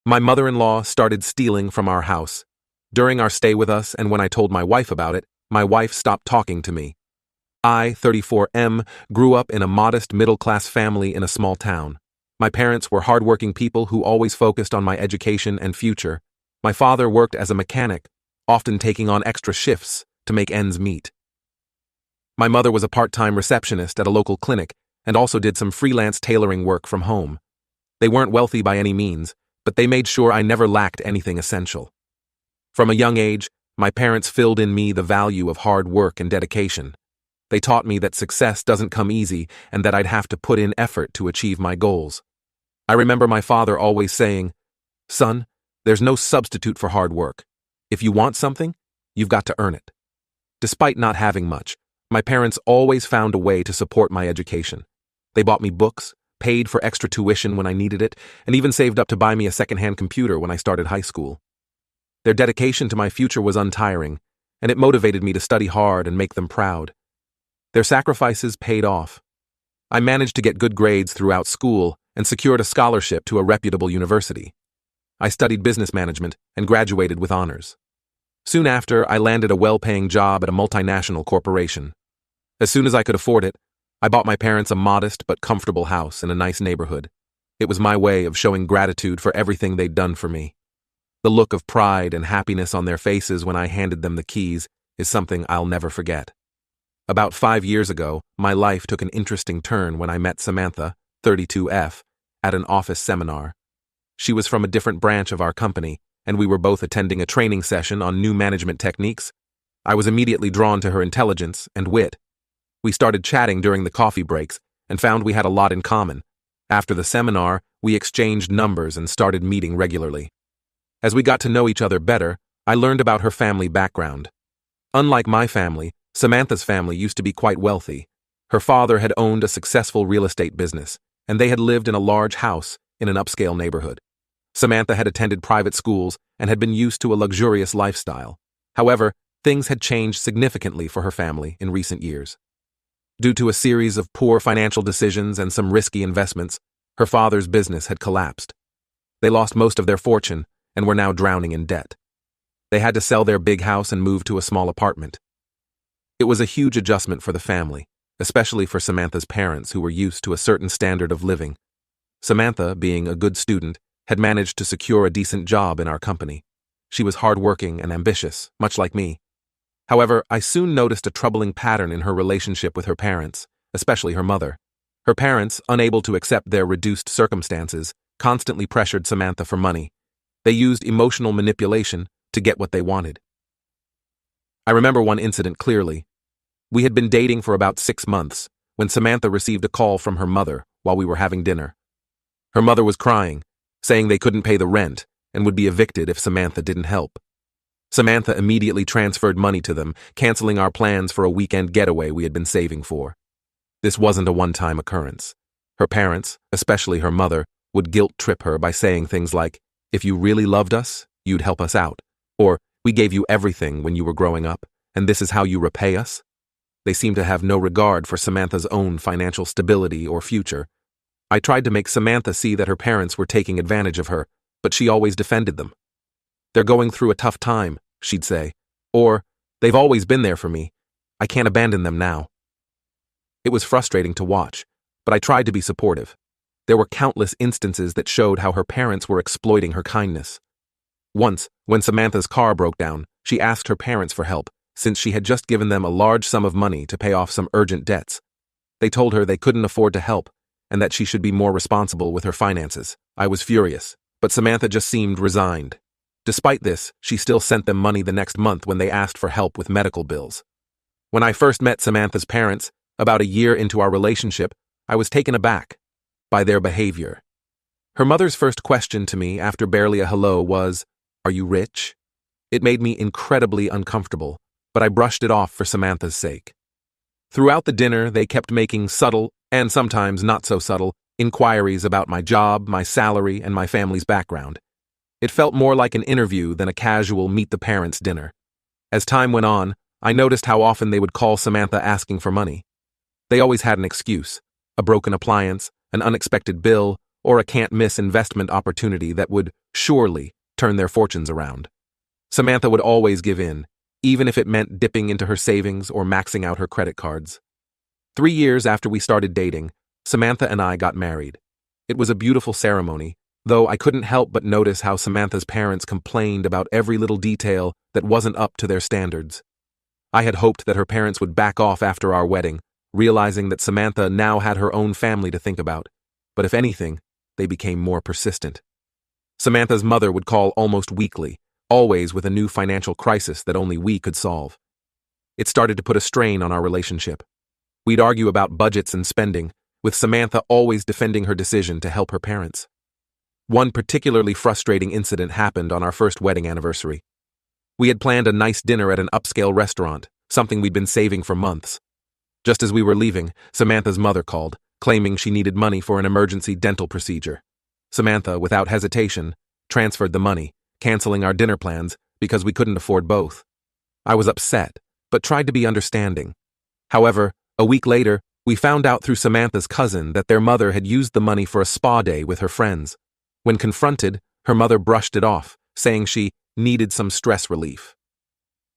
My mother-in-law started stealing from our house. During our stay with us and when I told my wife about it, my wife stopped talking to me. I, 34M, grew up in a modest middle-class family in a small town. My parents were hardworking people who always focused on my education and future. My father worked as a mechanic, often taking on extra shifts to make ends meet. My mother was a part-time receptionist at a local clinic and also did some freelance tailoring work from home. They weren't wealthy by any means, but they made sure I never lacked anything essential. From a young age, my parents filled in me the value of hard work and dedication. They taught me that success doesn't come easy and that I'd have to put in effort to achieve my goals. I remember my father always saying, "Son, there's no substitute for hard work. If you want something, you've got to earn it." Despite not having much, my parents always found a way to support my education. They bought me books, paid for extra tuition when I needed it, and even saved up to buy me a second-hand computer when I started high school. Their dedication to my future was untiring, and it motivated me to study hard and make them proud. Their sacrifices paid off. I managed to get good grades throughout school and secured a scholarship to a reputable university. I studied business management and graduated with honors. Soon after, I landed a well-paying job at a multinational corporation. As soon as I could afford it, I bought my parents a modest but comfortable house in a nice neighborhood. It was my way of showing gratitude for everything they'd done for me. The look of pride and happiness on their faces when I handed them the keys is something I'll never forget. About 5 years ago, my life took an interesting turn when I met Samantha, 32F, at an office seminar. She was from a different branch of our company, and we were both attending a training session on new management techniques. I was immediately drawn to her intelligence and wit. We started chatting during the coffee breaks and found we had a lot in common. After the seminar, we exchanged numbers and started meeting regularly. As we got to know each other better, I learned about her family background. Unlike my family, Samantha's family used to be quite wealthy. Her father had owned a successful real estate business, and they had lived in a large house in an upscale neighborhood. Samantha had attended private schools and had been used to a luxurious lifestyle. However, things had changed significantly for her family in recent years. Due to a series of poor financial decisions and some risky investments, her father's business had collapsed. They lost most of their fortune and were now drowning in debt. They had to sell their big house and move to a small apartment. It was a huge adjustment for the family, especially for Samantha's parents who were used to a certain standard of living. Samantha, being a good student, had managed to secure a decent job in our company. She was hardworking and ambitious, much like me. However, I soon noticed a troubling pattern in her relationship with her parents, especially her mother. Her parents, unable to accept their reduced circumstances, constantly pressured Samantha for money. They used emotional manipulation to get what they wanted. I remember one incident clearly. We had been dating for about 6 months when Samantha received a call from her mother while we were having dinner. Her mother was crying, saying they couldn't pay the rent and would be evicted if Samantha didn't help. Samantha immediately transferred money to them, canceling our plans for a weekend getaway we had been saving for. This wasn't a one-time occurrence. Her parents, especially her mother, would guilt-trip her by saying things like, "If you really loved us, you'd help us out," or "We gave you everything when you were growing up, and this is how you repay us." They seemed to have no regard for Samantha's own financial stability or future. I tried to make Samantha see that her parents were taking advantage of her, but she always defended them. "They're going through a tough time," she'd say, or "They've always been there for me. I can't abandon them now." It was frustrating to watch, but I tried to be supportive. There were countless instances that showed how her parents were exploiting her kindness. Once, when Samantha's car broke down, she asked her parents for help, since she had just given them a large sum of money to pay off some urgent debts. They told her they couldn't afford to help, and that she should be more responsible with her finances. I was furious, but Samantha just seemed resigned. Despite this, she still sent them money the next month when they asked for help with medical bills. When I first met Samantha's parents, about a year into our relationship, I was taken aback by their behavior. Her mother's first question to me after barely a hello was, "Are you rich?" It made me incredibly uncomfortable, but I brushed it off for Samantha's sake. Throughout the dinner, they kept making subtle, and sometimes not so subtle, inquiries about my job, my salary, and my family's background. It felt more like an interview than a casual meet-the-parents dinner. As time went on, I noticed how often they would call Samantha asking for money. They always had an excuse: a broken appliance, an unexpected bill, or a can't-miss investment opportunity that would surely turn their fortunes around. Samantha would always give in, even if it meant dipping into her savings or maxing out her credit cards. 3 years after we started dating, Samantha and I got married. It was a beautiful ceremony, though I couldn't help but notice how Samantha's parents complained about every little detail that wasn't up to their standards. I had hoped that her parents would back off after our wedding, realizing that Samantha now had her own family to think about, but if anything, they became more persistent. Samantha's mother would call almost weekly, always with a new financial crisis that only we could solve. It started to put a strain on our relationship. We'd argue about budgets and spending, with Samantha always defending her decision to help her parents. One particularly frustrating incident happened on our first wedding anniversary. We had planned a nice dinner at an upscale restaurant, something we'd been saving for months. Just as we were leaving, Samantha's mother called, claiming she needed money for an emergency dental procedure. Samantha, without hesitation, transferred the money, canceling our dinner plans because we couldn't afford both. I was upset, but tried to be understanding. However, a week later, we found out through Samantha's cousin that their mother had used the money for a spa day with her friends. When confronted, her mother brushed it off, saying she needed some stress relief.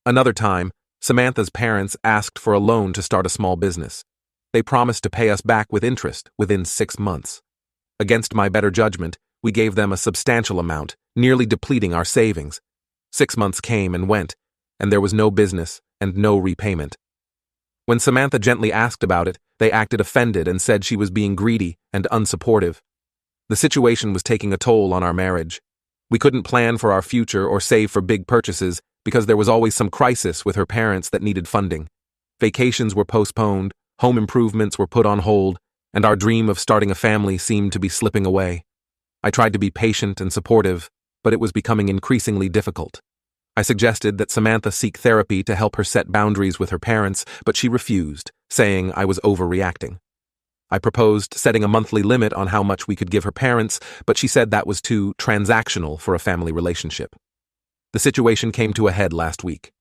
Another time, Samantha's parents asked for a loan to start a small business. They promised to pay us back with interest within 6 months. Against my better judgment, we gave them a substantial amount, nearly depleting our savings. 6 months came and went, and there was no business and no repayment. When Samantha gently asked about it, they acted offended and said she was being greedy and unsupportive. The situation was taking a toll on our marriage. We couldn't plan for our future or save for big purchases because there was always some crisis with her parents that needed funding. Vacations were postponed, home improvements were put on hold, and our dream of starting a family seemed to be slipping away. I tried to be patient and supportive, but it was becoming increasingly difficult. I suggested that Samantha seek therapy to help her set boundaries with her parents, but she refused, saying I was overreacting. I proposed setting a monthly limit on how much we could give her parents, but she said that was too transactional for a family relationship. The situation came to a head last week.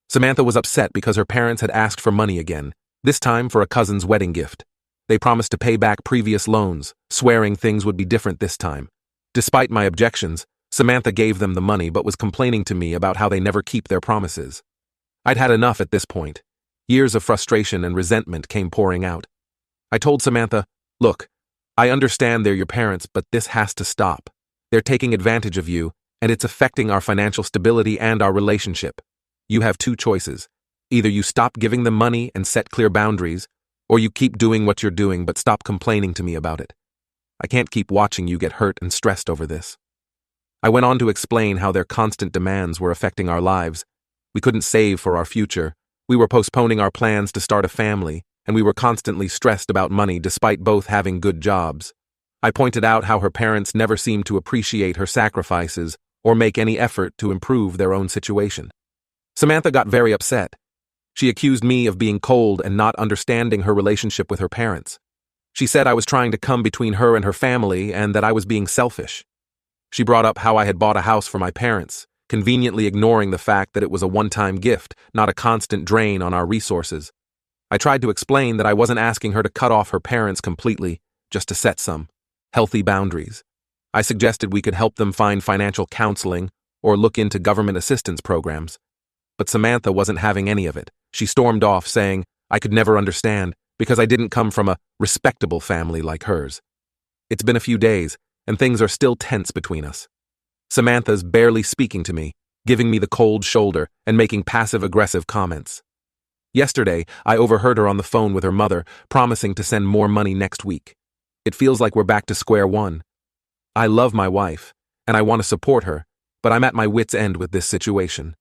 Samantha was upset because her parents had asked for money again, this time for a cousin's wedding gift. They promised to pay back previous loans, swearing things would be different this time. Despite my objections, Samantha gave them the money but was complaining to me about how they never keep their promises. I'd had enough at this point. Years of frustration and resentment came pouring out. I told Samantha, "Look, I understand they're your parents, but this has to stop. They're taking advantage of you, and it's affecting our financial stability and our relationship. You have 2 choices. Either you stop giving them money and set clear boundaries, or you keep doing what you're doing but stop complaining to me about it. I can't keep watching you get hurt and stressed over this." I went on to explain how their constant demands were affecting our lives. We couldn't save for our future. We were postponing our plans to start a family, and we were constantly stressed about money despite both having good jobs. I pointed out how her parents never seemed to appreciate her sacrifices or make any effort to improve their own situation. Samantha got very upset. She accused me of being cold and not understanding her relationship with her parents. She said I was trying to come between her and her family and that I was being selfish. She brought up how I had bought a house for my parents, conveniently ignoring the fact that it was a one-time gift, not a constant drain on our resources. I tried to explain that I wasn't asking her to cut off her parents completely, just to set some healthy boundaries. I suggested we could help them find financial counseling or look into government assistance programs. But Samantha wasn't having any of it. She stormed off, saying I could never understand because I didn't come from a respectable family like hers. It's been a few days, and things are still tense between us. Samantha's barely speaking to me, giving me the cold shoulder and making passive-aggressive comments. Yesterday, I overheard her on the phone with her mother, promising to send more money next week. It feels like we're back to square one. I love my wife, and I want to support her, but I'm at my wit's end with this situation.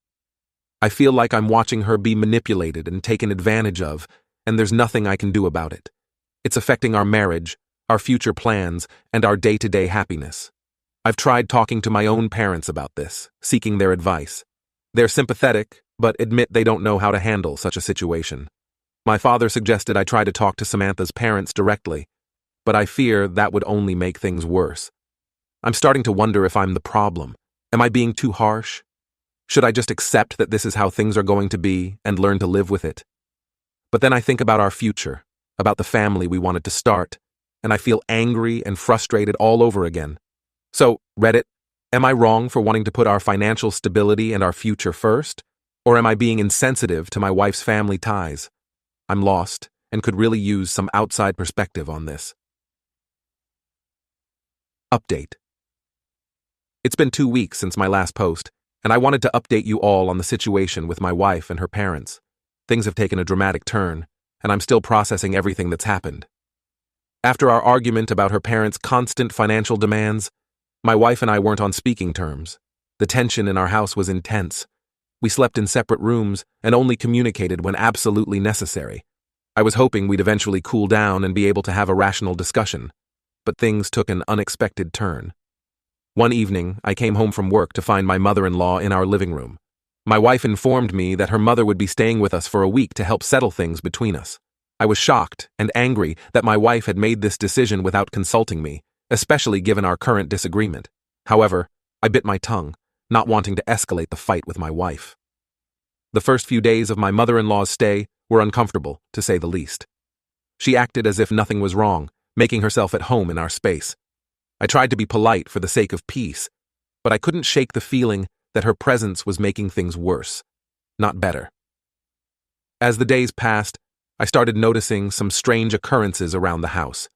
I feel like I'm watching her be manipulated and taken advantage of, and there's nothing I can do about it. It's affecting our marriage, our future plans, and our day-to-day happiness. I've tried talking to my own parents about this, seeking their advice. They're sympathetic, but admit they don't know how to handle such a situation. My father suggested I try to talk to Samantha's parents directly, but I fear that would only make things worse. I'm starting to wonder if I'm the problem. Am I being too harsh? Should I just accept that this is how things are going to be and learn to live with it? But then I think about our future, about the family we wanted to start, and I feel angry and frustrated all over again. So, Reddit, Am I wrong for wanting to put our financial stability and our future first? Or am I being insensitive to my wife's family ties? I'm lost and could really use some outside perspective on this. Update. It's been 2 weeks since my last post, and I wanted to update you all on the situation with my wife and her parents. Things have taken a dramatic turn, and I'm still processing everything that's happened. After our argument about her parents' constant financial demands, my wife and I weren't on speaking terms. The tension in our house was intense. We slept in separate rooms and only communicated when absolutely necessary. I was hoping we'd eventually cool down and be able to have a rational discussion, but things took an unexpected turn. One evening, I came home from work to find my mother-in-law in our living room. My wife informed me that her mother would be staying with us for a week to help settle things between us. I was shocked and angry that my wife had made this decision without consulting me, especially given our current disagreement. However, I bit my tongue, not wanting to escalate the fight with my wife. The first few days of my mother-in-law's stay were uncomfortable, to say the least. She acted as if nothing was wrong, making herself at home in our space. I tried to be polite for the sake of peace, but I couldn't shake the feeling that her presence was making things worse, not better. As the days passed, I started noticing some strange occurrences around the house.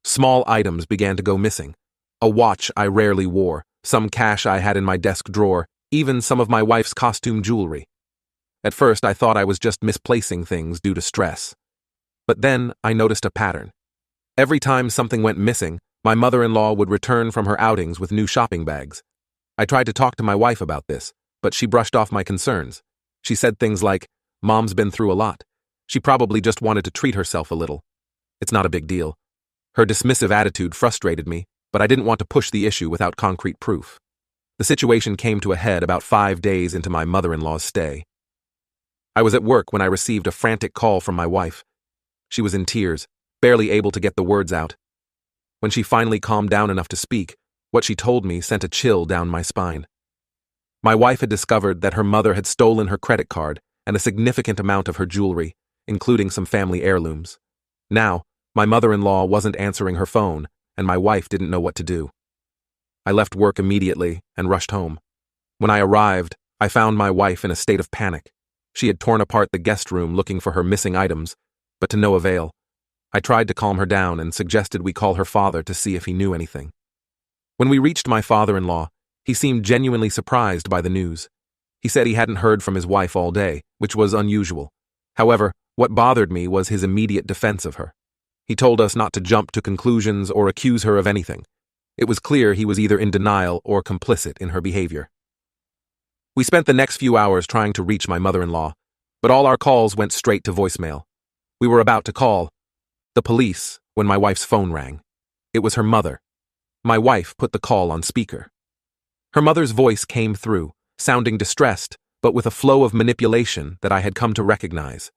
Small items began to go missing. A watch I rarely wore, some cash I had in my desk drawer, even some of my wife's costume jewelry. At first, I thought I was just misplacing things due to stress. But then I noticed a pattern. Every time something went missing, my mother-in-law would return from her outings with new shopping bags. I tried to talk to my wife about this, but she brushed off my concerns. She said things like, "Mom's been through a lot. She probably just wanted to treat herself a little. It's not a big deal." Her dismissive attitude frustrated me, but I didn't want to push the issue without concrete proof. The situation came to a head about 5 days into my mother-in-law's stay. I was at work when I received a frantic call from my wife. She was in tears, barely able to get the words out. When she finally calmed down enough to speak, what she told me sent a chill down my spine. My wife had discovered that her mother had stolen her credit card and a significant amount of her jewelry, including some family heirlooms. Now, my mother-in-law wasn't answering her phone, and my wife didn't know what to do. I left work immediately and rushed home. When I arrived, I found my wife in a state of panic. She had torn apart the guest room looking for her missing items, but to no avail. I tried to calm her down and suggested we call her father to see if he knew anything. When we reached my father-in-law, he seemed genuinely surprised by the news. He said he hadn't heard from his wife all day, which was unusual. However, what bothered me was his immediate defense of her. He told us not to jump to conclusions or accuse her of anything. It was clear he was either in denial or complicit in her behavior. We spent the next few hours trying to reach my mother-in-law, but all our calls went straight to voicemail. We were about to call the police when my wife's phone rang. It was her mother. My wife put the call on speaker. Her mother's voice came through, sounding distressed, but with a flow of manipulation that I had come to recognize.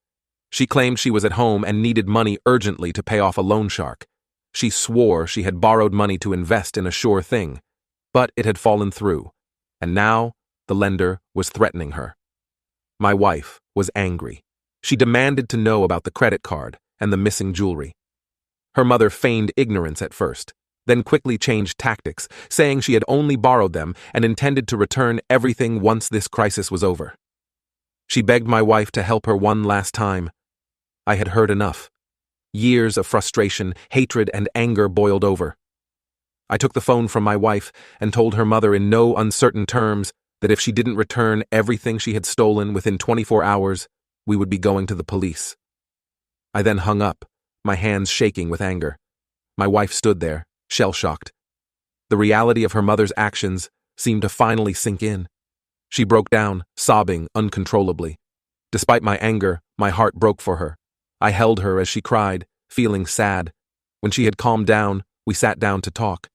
She claimed she was at home and needed money urgently to pay off a loan shark. She swore she had borrowed money to invest in a sure thing, but it had fallen through, and now the lender was threatening her. My wife was angry. She demanded to know about the credit card and the missing jewelry. Her mother feigned ignorance at first, then quickly changed tactics, saying she had only borrowed them and intended to return everything once this crisis was over. She begged my wife to help her one last time. I had heard enough. Years of frustration, hatred, and anger boiled over. I took the phone from my wife and told her mother in no uncertain terms that if she didn't return everything she had stolen within 24 hours, we would be going to the police. I then hung up, my hands shaking with anger. My wife stood there, shell-shocked. The reality of her mother's actions seemed to finally sink in. She broke down, sobbing uncontrollably. Despite my anger, my heart broke for her. I held her as she cried, feeling sad. When she had calmed down, we sat down to talk.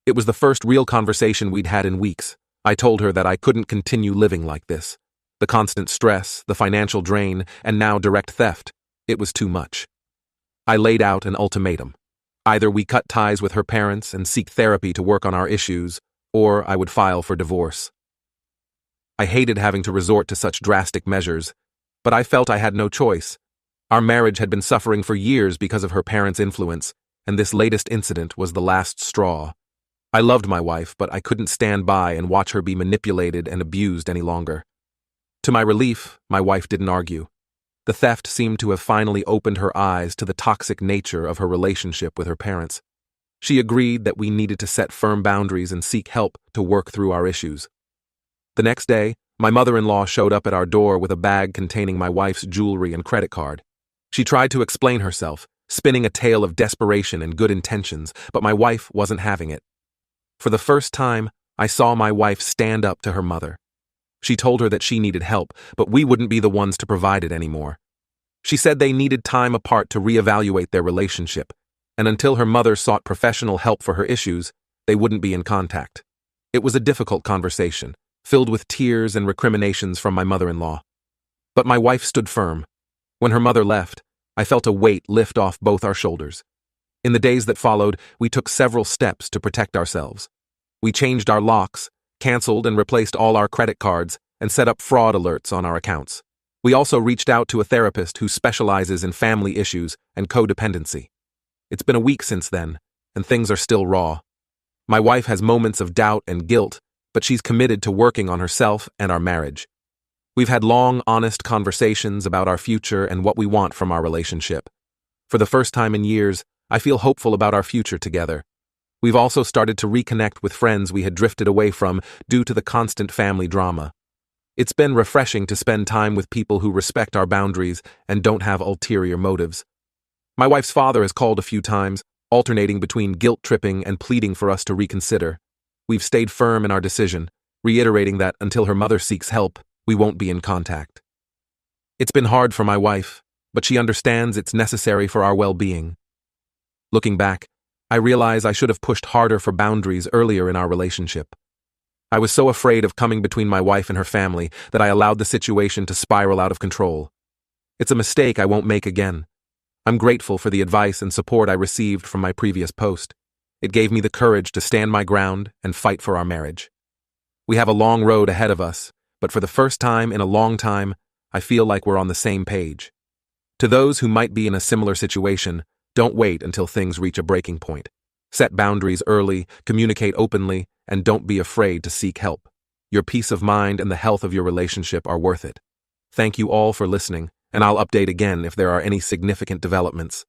It was the first real conversation we'd had in weeks. I told her that I couldn't continue living like this. The constant stress, the financial drain, and now direct theft. It was too much. I laid out an ultimatum. Either we cut ties with her parents and seek therapy to work on our issues, or I would file for divorce. I hated having to resort to such drastic measures, but I felt I had no choice. Our marriage had been suffering for years because of her parents' influence, and this latest incident was the last straw. I loved my wife, but I couldn't stand by and watch her be manipulated and abused any longer. To my relief, my wife didn't argue. The theft seemed to have finally opened her eyes to the toxic nature of her relationship with her parents. She agreed that we needed to set firm boundaries and seek help to work through our issues. The next day, my mother-in-law showed up at our door with a bag containing my wife's jewelry and credit card. She tried to explain herself, spinning a tale of desperation and good intentions, but my wife wasn't having it. For the first time, I saw my wife stand up to her mother. She told her that she needed help, but we wouldn't be the ones to provide it anymore. She said they needed time apart to reevaluate their relationship, and until her mother sought professional help for her issues, they wouldn't be in contact. It was a difficult conversation, filled with tears and recriminations from my mother-in-law. But my wife stood firm. When her mother left, I felt a weight lift off both our shoulders. In the days that followed, we took several steps to protect ourselves. We changed our locks, canceled and replaced all our credit cards, and set up fraud alerts on our accounts. We also reached out to a therapist who specializes in family issues and codependency. It's been a week since then, and things are still raw. My wife has moments of doubt and guilt, but she's committed to working on herself and our marriage. We've had long, honest conversations about our future and what we want from our relationship. For the first time in years, I feel hopeful about our future together. We've also started to reconnect with friends we had drifted away from due to the constant family drama. It's been refreshing to spend time with people who respect our boundaries and don't have ulterior motives. My wife's father has called a few times, alternating between guilt-tripping and pleading for us to reconsider. We've stayed firm in our decision, reiterating that until her mother seeks help, we won't be in contact. It's been hard for my wife, but she understands it's necessary for our well-being. Looking back, I realize I should have pushed harder for boundaries earlier in our relationship. I was so afraid of coming between my wife and her family that I allowed the situation to spiral out of control. It's a mistake I won't make again. I'm grateful for the advice and support I received from my previous post. It gave me the courage to stand my ground and fight for our marriage. We have a long road ahead of us, but for the first time in a long time, I feel like we're on the same page. To those who might be in a similar situation, don't wait until things reach a breaking point. Set boundaries early, communicate openly, and don't be afraid to seek help. Your peace of mind and the health of your relationship are worth it. Thank you all for listening, and I'll update again if there are any significant developments.